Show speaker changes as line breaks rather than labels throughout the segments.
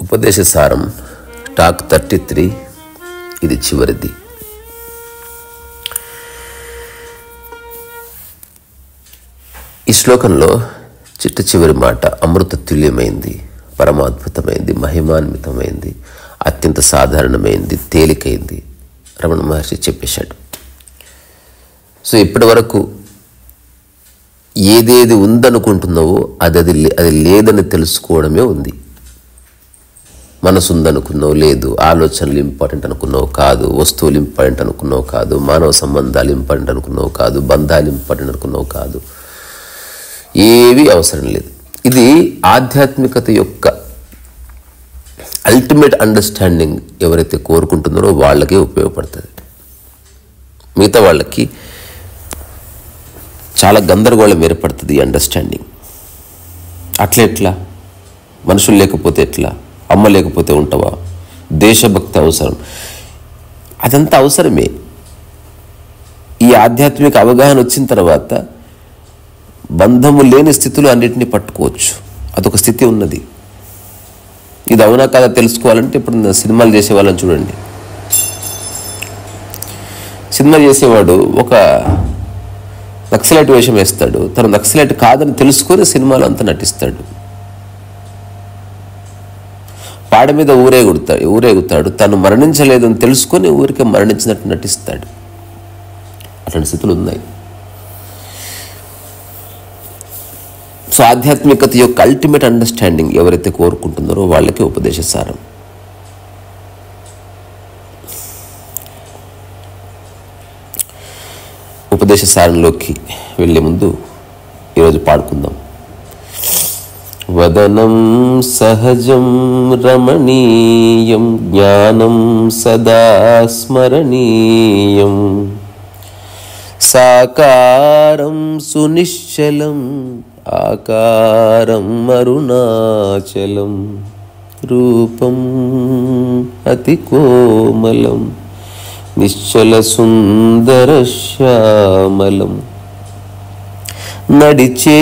ఉపదేశసారం talk 33 ఇది చివరిది. ఈ శ్లోకంలో చిట్ట చివరి మాట అమృత తుల్యమైంది, పరమాద్భుతమైంది, మహిమాన్వితమైంది, అత్యంత సాధారణమైంది, తేలికైంది రమణ మహర్షి చెప్పేశాడు. సో ఇప్పటి వరకు ఏదేది ఉందనుకుంటున్నావో అది లేదని తెలుసుకోవడమే ఉంది. మనసు ఉందనుకున్నావు లేదు, ఆలోచనలు ఇంపార్టెంట్ అనుకున్నావు కాదు, వస్తువులు ఇంపార్టెంట్ అనుకున్నావు కాదు, మానవ సంబంధాలు ఇంపార్టెంట్ అనుకున్నావు కాదు, బంధాలు ఇంపార్టెంట్ అనుకున్నావు కాదు, ఏవి అవసరం లేదు. ఇది ఆధ్యాత్మికత యొక్క అల్టిమేట్ అండర్స్టాండింగ్ ఎవరైతే కోరుకుంటున్నారో వాళ్ళకే ఉపయోగపడుతుంది. మిగతా వాళ్ళకి చాలా గందరగోళం ఏర్పడుతుంది ఈ అండర్స్టాండింగ్. అట్లెట్లా, మనుషులు లేకపోతే ఎట్లా, అమ్మ లేకపోతే ఉంటావా, దేశభక్తి అవసరం, అదంతా అవసరమే. ఈ ఆధ్యాత్మిక అవగాహన వచ్చిన తర్వాత బంధము లేని స్థితిలో అన్నిటినీ పట్టుకోవచ్చు. అదొక స్థితి ఉన్నది. ఇది అవునా కాదా తెలుసుకోవాలంటే ఇప్పుడు సినిమాలు చేసే వాళ్ళని చూడండి. సినిమా చేసేవాడు ఒక నక్సలైట్ వేషం వేస్తాడు, తను నక్సలైట్ కాదని తెలుసుకొని సినిమాలో అంతా నటిస్తాడు. పాడ మీద ఊరేగుతాడు, తను మరణించలేదని తెలుసుకొని ఊరికే మరణించినట్టు నటిస్తాడు. అట్లాంటి స్థితులు ఉన్నాయి. సో ఆధ్యాత్మికత యొక్క అల్టిమేట్ అండర్స్టాండింగ్ ఎవరైతే కోరుకుంటున్నారో వాళ్ళకి ఉపదేశసారం. ఉపదేశసారంలోకి వెళ్ళే ముందు ఈరోజు పాడుకుందాం. వదనం సహజం రమణీయం జ్ఞానం సదా స్మరణీయం సాకారం సునిశ్చలం ఆకారం అరుణాచలం రూపం అతి కోమలం నిశ్చల సుందర శ్యామలం నడిచే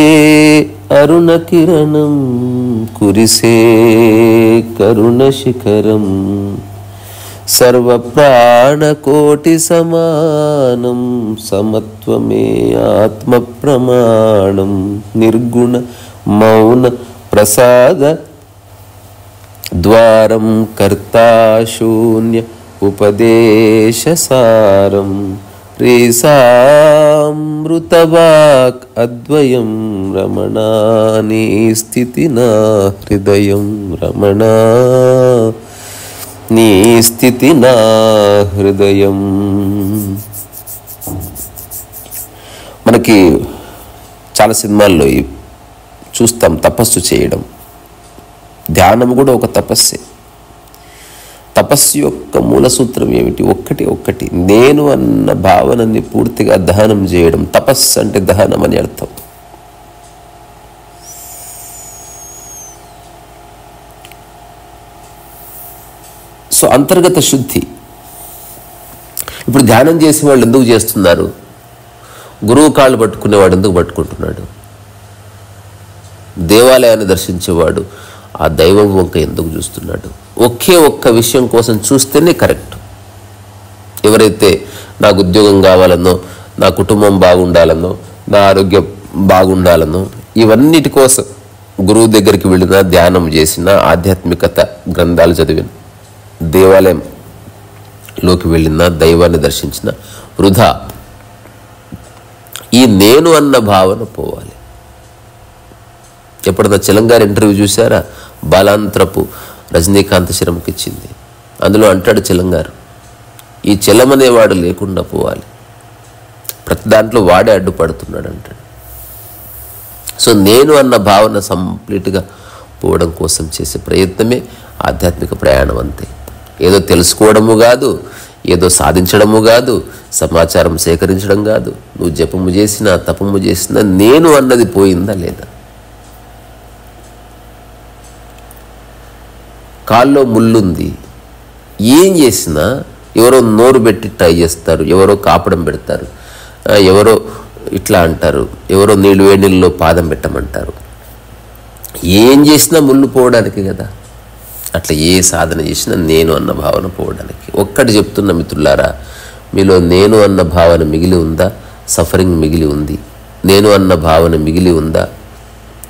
అరుణ కిరణం కురిసే కరుణ శిఖరం సర్వ ప్రాణకోటి సమానం సమత్వమే ఆత్మ ప్రమాణం నిర్గుణ మౌన ప్రసాద ద్వారం కర్తా శూన్య ఉపదేశసారం రేసామృతవాక్ అద్వయం రమణా నీ స్థితి నా హృదయం రమణా నీ స్థితి నా హృదయం. మనకి చాలా సినిమాల్లో చూస్తాం తపస్సు చేయడం. ధ్యానం కూడా ఒక తపస్సే. తపస్సు యొక్క మూల సూత్రం ఏమిటి? ఒక్కటి నేను అన్న భావనని పూర్తిగా దహనం చేయడం. తపస్సు అంటే దహనం అని అర్థం. సో అంతర్గత శుద్ధి. ఇప్పుడు ధ్యానం చేసే వాళ్ళు ఎందుకు చేస్తున్నారు? గురువు కాళ్ళు పట్టుకునేవాడు ఎందుకు పట్టుకుంటున్నాడు? దేవాలయాన్ని దర్శించేవాడు ఆ దైవం వంక ఎందుకు చూస్తున్నాడు? ఒక్క విషయం కోసం చూస్తేనే కరెక్ట్. ఎవరైతే నాకు ఉద్యోగం కావాలనో, నా కుటుంబం బాగుండాలనో, నా ఆరోగ్యం బాగుండాలనో, ఇవన్నిటి కోసం గురువు దగ్గరికి వెళ్ళినా, ధ్యానం చేసినా, ఆధ్యాత్మికత గ్రంథాలు చదివిన, దేవాలయంలోకి వెళ్ళినా, దైవాన్ని దర్శించిన వృధా. ఈ నేను అన్న భావన పోవాలి. ఎప్పుడన్నా చలంగారి ఇంటర్వ్యూ చూసారా? బాలాంతరపు రజనీకాంత్ శర్మకి ఇచ్చింది. అందులో అంటాడు చలంగారు, ఈ చలం అనేవాడు లేకుండా పోవాలి, ప్రతి దాంట్లో వాడే అడ్డుపడుతున్నాడు అంటాడు. సో నేను అన్న భావన కంప్లీట్గా పోవడం కోసం చేసే ప్రయత్నమే ఆధ్యాత్మిక ప్రయాణం. అంతే. ఏదో తెలుసుకోవడము కాదు, ఏదో సాధించడము కాదు, సమాచారం సేకరించడం కాదు. నువ్వు జపము చేసినా, తపము చేసినా నేను అన్నది పోయిందా లేదా? కాల్లో ముళ్ళుంది, ఏం చేసినా ఎవరో నోరు పెట్టి ట్రై చేస్తారు, ఎవరో కాపడం పెడతారు, ఎవరో ఇట్లా అంటారు, ఎవరో వేడి నీళ్ళలో పాదం పెట్టమంటారు. ఏం చేసినా ముళ్ళు పోవడానికి కదా. అట్లా ఏ సాధన చేసినా నేను అన్న భావన పోవడానికి. ఒక్కటి చెప్తున్న మిత్రులారా, మీలో నేను అన్న భావన మిగిలి ఉందా? సఫరింగ్ మిగిలి ఉంది. నేను అన్న భావన మిగిలి ఉందా?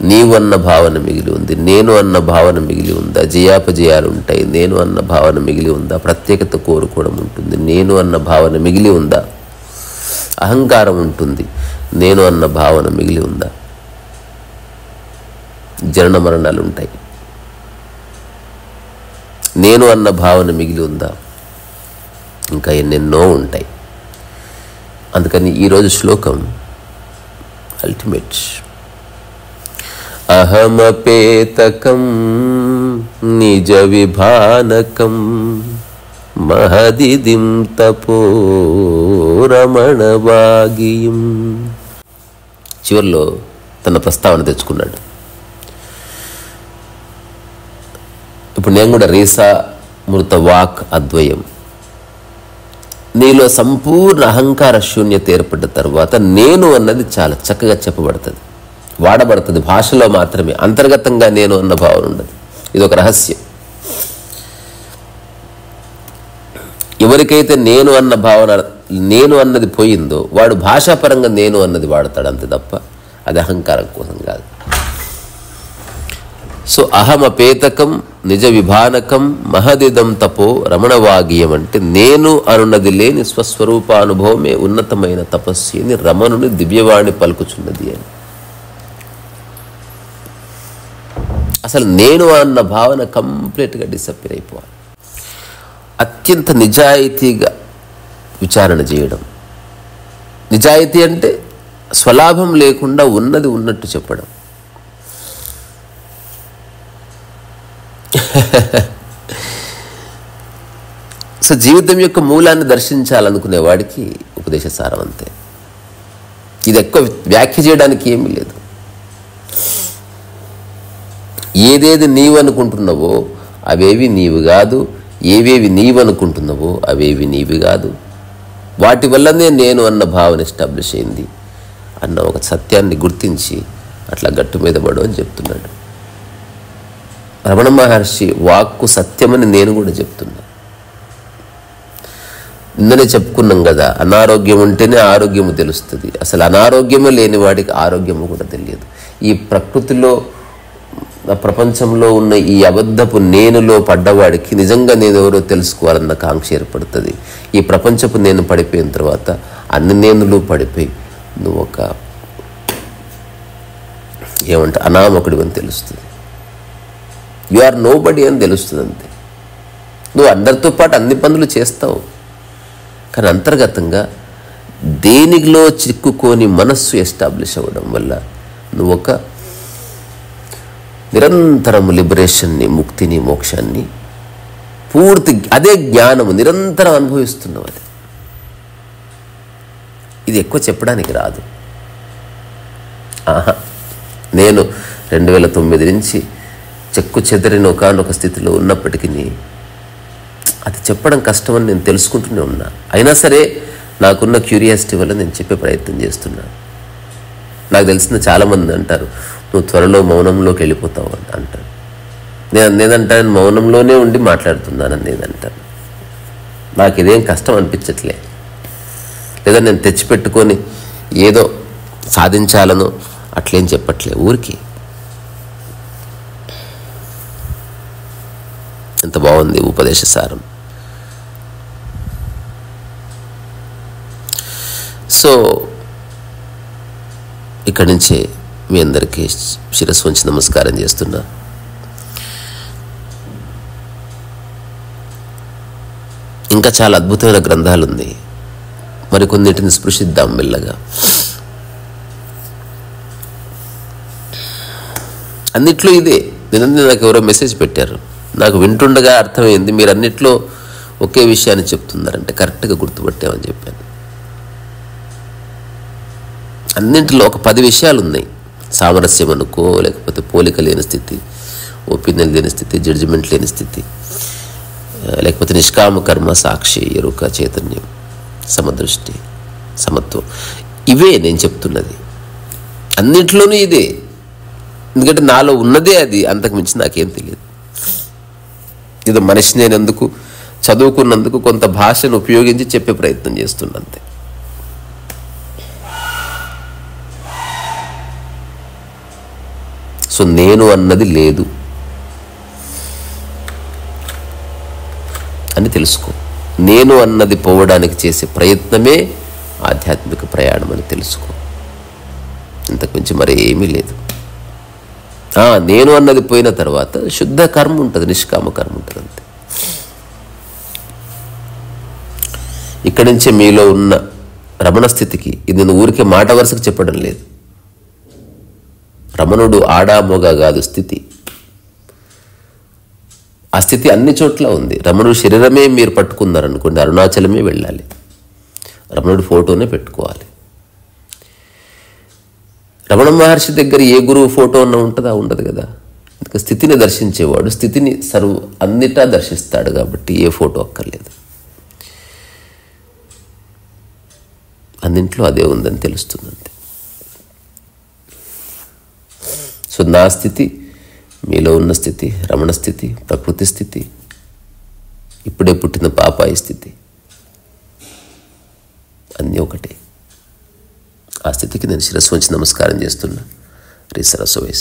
నీవు అన్న భావన మిగిలి ఉంది. నేను అన్న భావన మిగిలి ఉందా? జయాపజయాలు ఉంటాయి. నేను అన్న భావన మిగిలి ఉందా? ప్రత్యేకత కోరుకోవడం ఉంటుంది. నేను అన్న భావన మిగిలి ఉందా? అహంకారం ఉంటుంది. నేను అన్న భావన మిగిలి ఉందా? జనన మరణాలు ఉంటాయి. నేను అన్న భావన మిగిలి ఉందా? ఇంకా ఎన్నెన్నో ఉంటాయి. అందుకని ఈరోజు శ్లోకం అల్టిమేట్. అహమపేతకం నిజ విభానకం మహదిదిం తపో రమణవాగియం. చివరిలో తన ప్రస్తావన తెచ్చుకున్నాడు. ఇప్పుడు నేను కూడా రీసా మృత వాక్ అద్వయం. నీలో సంపూర్ణ అహంకార శూన్యత ఏర్పడ్డ తర్వాత నేను అన్నది చాలా చక్కగా చెప్పబడుతుంది, వాడబడుతుంది. భాషలో మాత్రమే, అంతర్గతంగా నేను అన్న భావన ఉండదు. ఇది ఒక రహస్యం. ఎవరికైతే నేను అన్న భావన, నేను అన్నది పోయిందో వాడు భాషాపరంగా నేను అన్నది వాడతాడు అంతే తప్ప అది అహంకారం కోసం కాదు. సో అహమపేతకం నిజ విభానకం మహదిదం తపో రమణవాగీయం అంటే నేను అనున్నది లేని స్వస్వరూపానుభవమే ఉన్నతమైన తపస్సు అని రమణుని దివ్యవాణి పలుకుచున్నది అని. అసలు నేను అన్న భావన కంప్లీట్గా డిసప్పియర్ అయిపోవాలి. అత్యంత నిజాయితీగా విచారణ చేయడం. నిజాయితీ అంటే స్వలాభం లేకుండా ఉన్నది ఉన్నట్టు చెప్పడం. సో జీవితం యొక్క మూలాన్ని దర్శించాలనుకునే వాడికి ఉపదేశ సారం అంతే. ఇది ఎక్కువ వ్యాఖ్య చేయడానికి ఏమీ లేదు. ఏదేది నీవు అనుకుంటున్నావో అవేవి నీవు కాదు, ఏవేవి నీవు అనుకుంటున్నావో అవేవి నీవి కాదు. వాటి వల్లనే నేను అన్న భావన ఎస్టాబ్లిష్ అయింది అన్న ఒక సత్యాన్ని గుర్తించి అట్లా గట్టు మీద పడు అని చెప్తున్నాడు రమణ మహర్షి. వాక్కు సత్యమని నేను కూడా చెప్తున్నా. నిన్ననే చెప్పుకున్నాం కదా, అనారోగ్యం ఉంటేనే ఆరోగ్యము తెలుస్తుంది. అసలు అనారోగ్యమే లేని వాడికి ఆరోగ్యము కూడా తెలియదు. ఈ ప్రకృతిలో ప్రపంచంలో ఉన్న ఈ అబద్ధపు నేనులో పడ్డవాడికి నిజంగా నేను ఎవరో తెలుసుకోవాలన్న కాంక్ష ఏర్పడుతుంది. ఈ ప్రపంచపు నేను పడిపోయిన తర్వాత అన్ని నేనులు పడిపోయి నువ్వు ఒక ఏమంటే అనామకుడు అని తెలుస్తుంది. యు ఆర్ నో బడీ అని తెలుస్తుంది అంతే. నువ్వు అందరితో పాటు అన్ని పనులు చేస్తావు, కానీ అంతర్గతంగా దేనిలో చిక్కుకొని మనస్సు ఎస్టాబ్లిష్ అవ్వడం వల్ల నువ్వు ఒక నిరంతరము లిబరేషన్ని, ముక్తిని, మోక్షాన్ని పూర్తి అదే జ్ఞానము నిరంతరం అనుభవిస్తున్నావు. అది ఇది ఎక్కువ చెప్పడానికి రాదు. నేను 2009 నుంచి చెక్కు చెదరిన ఒకనొక స్థితిలో ఉన్నప్పటికీ అది చెప్పడం కష్టమని నేను తెలుసుకుంటూనే ఉన్నా. అయినా సరే నాకున్న క్యూరియాసిటీ వల్ల నేను చెప్పే ప్రయత్నం చేస్తున్నాను. నాకు తెలిసిన చాలామంది అంటారు, నువ్వు త్వరలో మౌనంలోకి వెళ్ళిపోతావు అని అంటారు. నేనంటాను మౌనంలోనే ఉండి మాట్లాడుతున్నానని నేనంటాను. నాకు ఇదేం కష్టం అనిపించట్లే. లేదా నేను తెచ్చిపెట్టుకొని ఏదో సాధించాలనో అట్లేం చెప్పట్లే. ఊరికి ఎంత బాగుంది ఉపదేశ సారం. సో ఇక్కడి నుంచే మీ అందరికీ శిరస్సు వంచి నమస్కారం చేస్తున్నా. ఇంకా చాలా అద్భుతమైన గ్రంథాలు ఉంది, మరికొన్నిటిని స్పృశిద్దాం మెల్లగా. అన్నిట్లో ఇదే. నిన్న నాకు ఎవరో మెసేజ్ పెట్టారు, నాకు వింటుండగా అర్థమైంది మీరు అన్నిట్లో ఒకే విషయాన్ని చెప్తున్నారంటే కరెక్ట్గా గుర్తుపట్టామని చెప్పాను. అన్నింటిలో ఒక 10 విషయాలు ఉన్నాయి. సామరస్యం అనుకో, లేకపోతే పోలిక లేని స్థితి, ఒపీనియన్ లేని స్థితి, జడ్జిమెంట్ లేని స్థితి, లేకపోతే నిష్కామ కర్మ, సాక్షి, ఎరుక, చైతన్యం, సమదృష్టి, సమత్వం. ఇవే నేను చెప్తున్నది. అన్నింటిలోనూ ఇదే. ఎందుకంటే నాలో ఉన్నదే అది, అంతకు మించి నాకేం తెలియదు. ఇది మనిషి నేనెందుకు చదువుకున్నందుకు కొంత భాషను ఉపయోగించి చెప్పే ప్రయత్నం చేస్తున్నంతే. సో నేను అన్నది లేదు అని తెలుసుకో. నేను అన్నది పోవడానికి చేసే ప్రయత్నమే ఆధ్యాత్మిక ప్రయాణం అని తెలుసుకో. ఇంతకుమించి మరి ఏమీ లేదు. నేను అన్నది పోయిన తర్వాత శుద్ధ కర్మ ఉంటుంది, నిష్కామ కర్మ ఉంటుంది అంతే. ఇక్కడి నుంచే మీలో ఉన్న రమణ స్థితికి, ఇది నేను ఊరికే మాట వరుసకు చెప్పడం లేదు. రమణుడు ఆడా మొగ కాదు స్థితి. ఆ స్థితి అన్ని చోట్ల ఉంది. రమణుడు శరీరమే మీరు పట్టుకున్నారనుకోండి, అరుణాచలమే వెళ్ళాలి, రమణుడి ఫోటోనే పెట్టుకోవాలి. రమణ మహర్షి దగ్గర ఏ గురువు ఫోటో అన్న ఉంటుందా? ఉండదు కదా. ఇంకా స్థితిని దర్శించేవాడు స్థితిని అన్నిటా దర్శిస్తాడు కాబట్టి ఏ ఫోటో అక్కర్లేదు. అన్నింట్లో అదే ఉందని తెలుస్తుంది అంతే. సో నా స్థితి, మీలో ఉన్న స్థితి, రమణ స్థితి, ప్రకృతి స్థితి, ఇప్పుడే పుట్టిన పాపాయి స్థితి, అన్నీ ఒకటే. ఆ స్థితికి నేను శిరస్సు వంచి నమస్కారం చేస్తున్నా. శ్రీ సరస్వతి.